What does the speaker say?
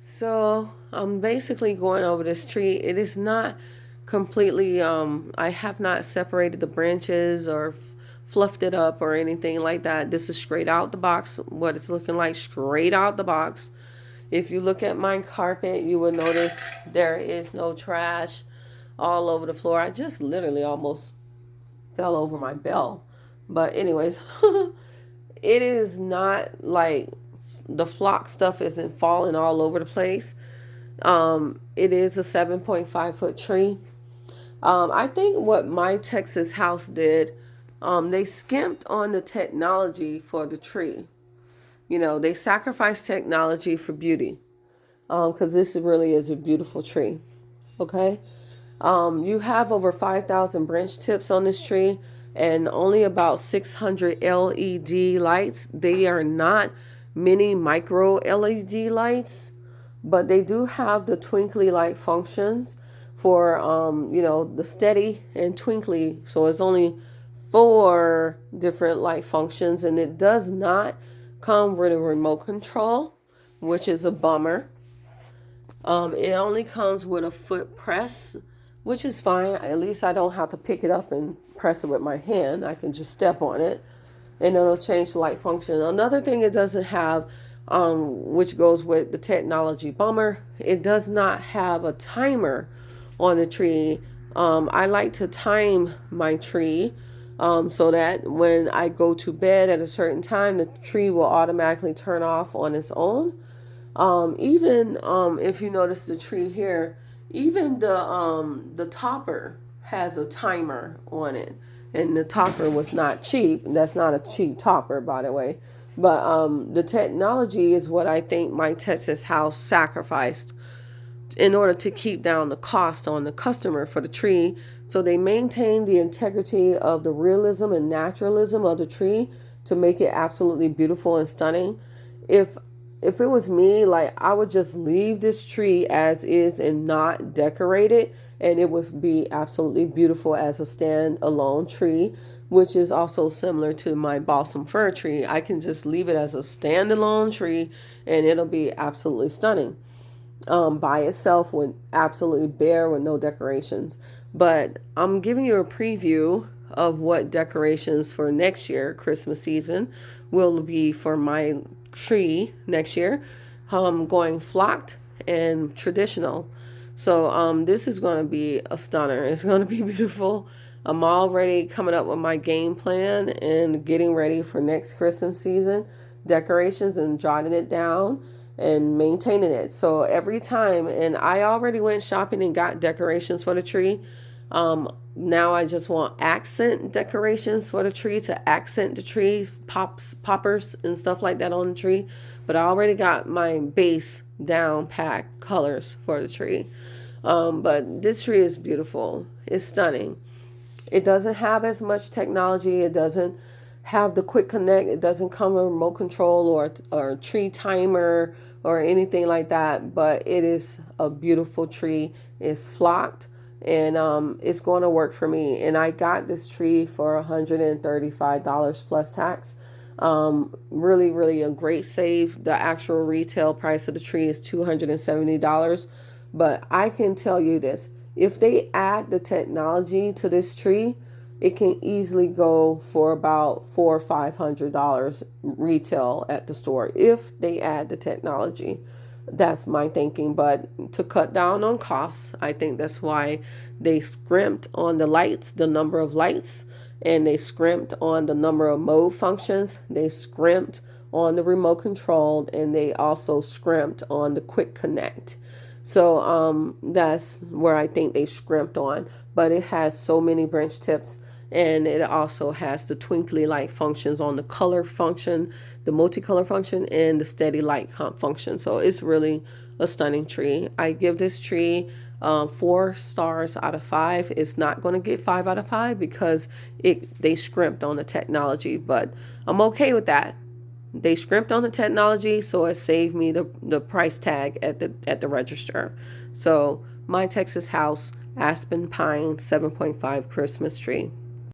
So I'm basically going over this tree. It is not completely, I have not separated the branches or fluffed it up or anything like that. This is straight out the box, what it's looking like straight out the box. If you look at my carpet, you will notice there is no trash all over the floor. I just literally almost fell over my bell. But anyways, it is not like the flock stuff isn't falling all over the place. It is a 7.5 foot tree. I think what my Texas house did, they skimped on the technology for the tree. You know, they sacrificed technology for beauty. Because this really is a beautiful tree. Okay. You have over 5,000 branch tips on this tree and only about 600 LED lights. They are not mini micro LED lights, but they do have the twinkly light functions for, the steady and twinkly. So it's only 4 different light functions, and it does not come with a remote control, which is a bummer. It only comes with a foot press, which is fine. At least I don't have to pick it up and press it with my hand. I can just step on it and it'll change the light function. Another thing it doesn't have, which goes with the technology bummer, it does not have a timer on the tree. I like to time my tree so that when I go to bed at a certain time, the tree will automatically turn off on its own. Even if you notice the tree here, even the topper has a timer on it, and the topper was not cheap. That's not a cheap topper, by the way. But the technology is what I think my Texas house sacrificed in order to keep down the cost on the customer for the tree. So they maintain the integrity of the realism and naturalism of the tree to make it absolutely beautiful and stunning. If if it was me, like I would just leave this tree as is and not decorate it, and it would be absolutely beautiful as a standalone tree, which is also similar to my balsam fir tree. I can just leave it as a standalone tree, and it'll be absolutely stunning by itself, with absolutely bare with no decorations. But I'm giving you a preview of what decorations for next year, Christmas season, will be for my tree next year. Going flocked and traditional. So this is going to be a stunner. It's going to be beautiful. I'm already coming up with my game plan and getting ready for next Christmas season decorations and jotting it down and maintaining it. So every time, and I already went shopping and got decorations for the tree. Now I just want accent decorations for the tree to accent the trees, poppers and stuff like that on the tree. But I already got my base down packed colors for the tree. But this tree is beautiful. It's stunning. It doesn't have as much technology. It doesn't have the quick connect. It doesn't come with a remote control or tree timer or anything like that. But it is a beautiful tree. It's flocked, and it's going to work for me. And I got this tree for $135 plus tax. Really, really a great save. The actual retail price of the tree is $270. But I can tell you this, if they add the technology to this tree, it can easily go for about $400 or $500 retail at the store if they add the technology. That's my thinking. But to cut down on costs, I think that's why they scrimped on the lights, the number of lights, and they scrimped on the number of mode functions. They scrimped on the remote control, and they also scrimped on the quick connect. So that's where I think they scrimped on. But it has so many branch tips, and it also has the twinkly light functions on the color function, the multicolor function, and the steady light function. So it's really a stunning tree. I give this tree 4 stars out of 5. It's not going to get 5 out of 5 because they scrimped on the technology, but I'm okay with that. They scrimped on the technology, so it saved me the price tag at the register. So my Texas house, Aspen Pine 7.5 Christmas tree.